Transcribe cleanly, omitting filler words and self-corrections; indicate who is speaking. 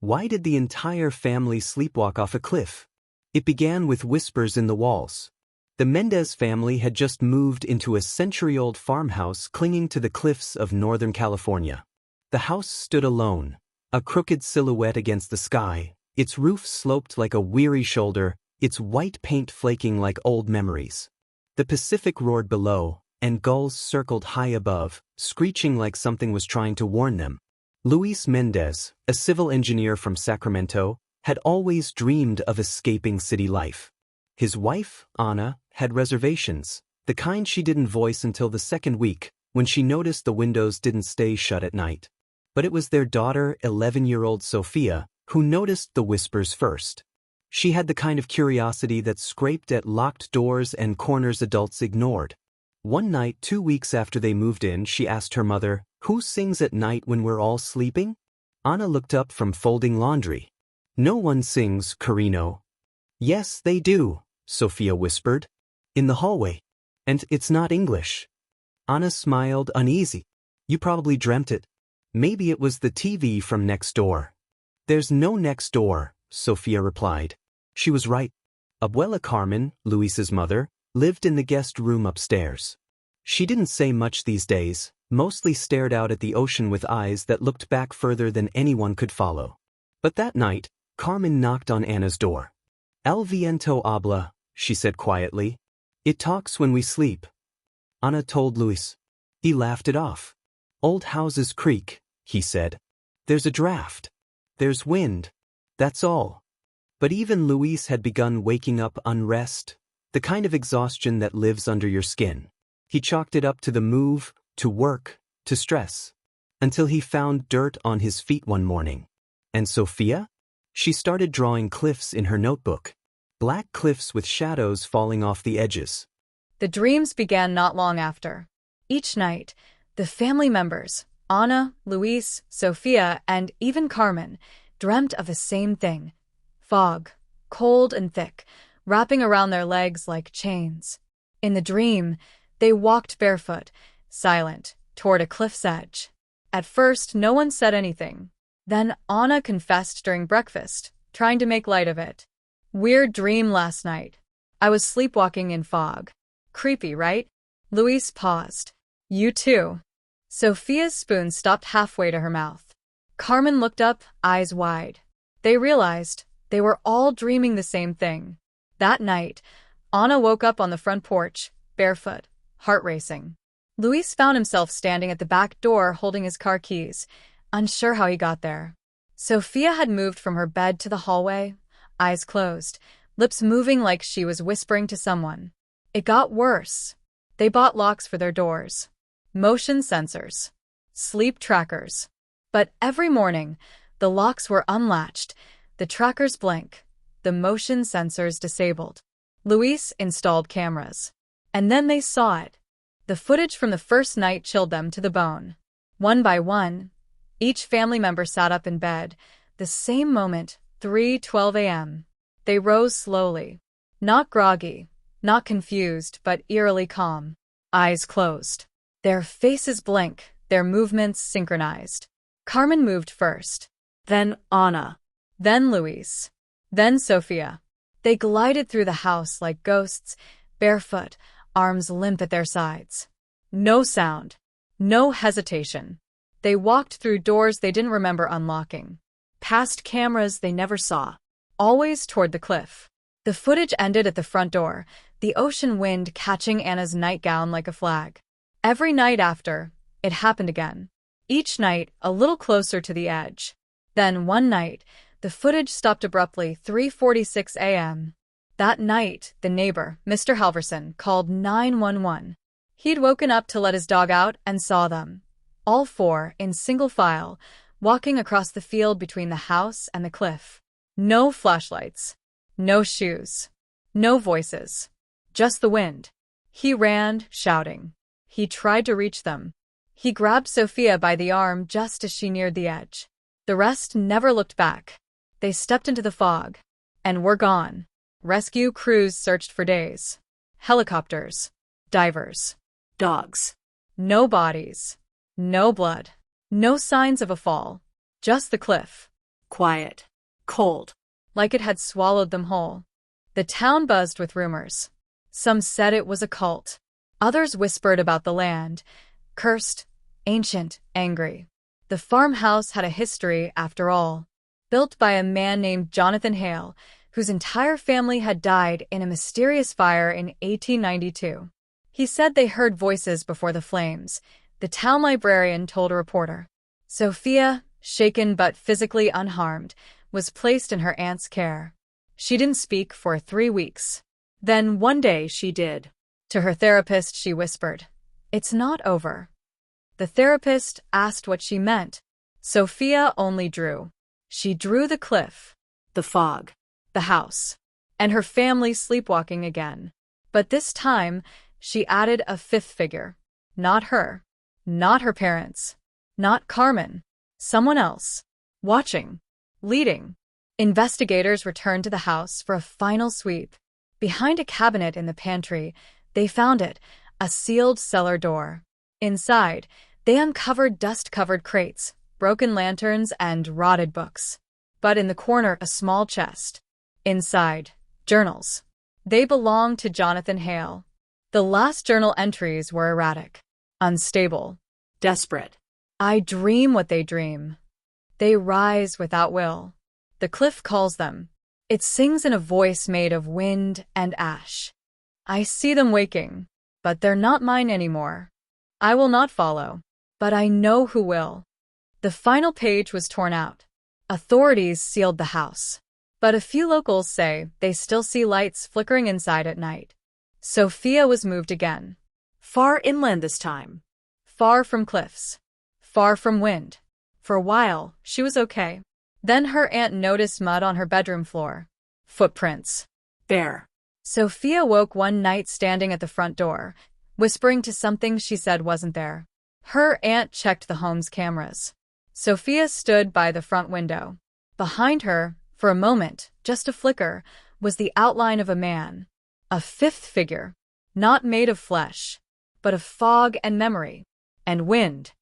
Speaker 1: Why did the entire family sleepwalk off a cliff? It began with whispers in the walls. The Mendez family had just moved into a century-old farmhouse clinging to the cliffs of Northern California. The house stood alone, a crooked silhouette against the sky, its roof sloped like a weary shoulder, its white paint flaking like old memories. The Pacific roared below, and gulls circled high above, screeching like something was trying to warn them. Luis Mendez, a civil engineer from Sacramento, had always dreamed of escaping city life. His wife, Ana, had reservations, the kind she didn't voice until the second week, when she noticed the windows didn't stay shut at night. But it was their daughter, 11-year-old Sophia, who noticed the whispers first. She had the kind of curiosity that scraped at locked doors and corners adults ignored. One night 2 weeks after they moved in, she asked her mother, "Who sings at night when we're all sleeping?" Ana looked up from folding laundry. "No one sings, Carino." "Yes, they do," Sophia whispered. "In the hallway. And it's not English." Ana smiled, uneasy. "You probably dreamt it. Maybe it was the TV from next door." "There's no next door," Sophia replied. She was right. Abuela Carmen, Luis's mother, lived in the guest room upstairs. She didn't say much these days, mostly stared out at the ocean with eyes that looked back further than anyone could follow. But that night, Carmen knocked on Ana's door. "El viento habla," she said quietly. "It talks when we sleep." Ana told Luis. He laughed it off. "Old houses creak," he said. "There's a draft. There's wind. That's all." But even Luis had begun waking up unrest, the kind of exhaustion that lives under your skin. He chalked it up to the move, to work, to stress, until he found dirt on his feet one morning. And Sophia? She started drawing cliffs in her notebook. Black cliffs with shadows falling off the edges.
Speaker 2: The dreams began not long after. Each night, the family members, Ana, Luis, Sophia, and even Carmen, dreamt of the same thing. Fog, cold and thick, wrapping around their legs like chains. In the dream, they walked barefoot, silent, toward a cliff's edge. At first, no one said anything. Then Ana confessed during breakfast, trying to make light of it. "Weird dream last night. I was sleepwalking in fog. Creepy, right?" Luis paused. "You too." Sophia's spoon stopped halfway to her mouth. Carmen looked up, eyes wide. They realized they were all dreaming the same thing. That night, Ana woke up on the front porch, barefoot, heart racing. Luis found himself standing at the back door holding his car keys, unsure how he got there. Sophia had moved from her bed to the hallway, eyes closed, lips moving like she was whispering to someone. It got worse. They bought locks for their doors. Motion sensors. Sleep trackers. But every morning, the locks were unlatched, the trackers blank, the motion sensors disabled. Luis installed cameras. And then they saw it. The footage from the first night chilled them to the bone. One by one, each family member sat up in bed, the same moment, 3:12 a.m. They rose slowly. Not groggy, not confused, but eerily calm. Eyes closed. Their faces blank, their movements synchronized. Carmen moved first. Then Ana. Then Luis. Then Sophia. They glided through the house like ghosts, barefoot, arms limp at their sides. No sound. No hesitation. They walked through doors they didn't remember unlocking. Past cameras they never saw. Always toward the cliff. The footage ended at the front door, the ocean wind catching Ana's nightgown like a flag. Every night after, it happened again. Each night, a little closer to the edge. Then one night, the footage stopped abruptly, 3:46 a.m. That night, the neighbor, Mr. Halverson, called 911. He'd woken up to let his dog out and saw them. All four, in single file, walking across the field between the house and the cliff. No flashlights. No shoes. No voices. Just the wind. He ran, shouting. He tried to reach them. He grabbed Sophia by the arm just as she neared the edge. The rest never looked back. They stepped into the fog. And were gone. Rescue crews searched for days. Helicopters. Divers. Dogs. No bodies. No blood. No signs of a fall. Just the cliff.
Speaker 3: quiet, cold.
Speaker 2: like it had swallowed them whole. The town buzzed with rumors. Some said it was a cult. Others whispered about the land, cursed, ancient, angry. The farmhouse had a history, after all, built by a man named Jonathan Hale, whose entire family had died in a mysterious fire in 1892. He said they heard voices before the flames, the town librarian told a reporter. Sophia, shaken but physically unharmed, was placed in her aunt's care. She didn't speak for 3 weeks. Then one day she did. To her therapist she whispered, "It's not over." The therapist asked what she meant. Sophia only drew. She drew the cliff,
Speaker 3: The fog.
Speaker 2: the house, and her family sleepwalking again. But this time, she added a fifth figure. Not her. Not her parents. Not Carmen. Someone else. Watching. Leading. Investigators returned to the house for a final sweep. Behind a cabinet in the pantry, they found it, a sealed cellar door. Inside, they uncovered dust-covered crates, broken lanterns, and rotted books. But in the corner, a small chest. Inside, journals. They belonged to Jonathan Hale. The last journal entries were erratic, unstable,
Speaker 3: Desperate.
Speaker 2: I dream what they dream. They rise without will. The cliff calls them. It sings in a voice made of wind and ash. I see them waking, but they're not mine anymore. I will not follow, but I know who will. The final page was torn out. Authorities sealed the house, but a few locals say they still see lights flickering inside at night. Sophia was moved again.
Speaker 3: Far inland this time.
Speaker 2: Far from cliffs. Far from wind. For a while, she was okay. Then her aunt noticed mud on her bedroom floor. Footprints.
Speaker 3: There.
Speaker 2: Sophia woke one night standing at the front door, whispering to something she said wasn't there. Her aunt checked the home's cameras. Sophia stood by the front window. Behind her, for a moment, just a flicker, was the outline of a man. A fifth figure. Not made of flesh, but of fog and memory. And wind.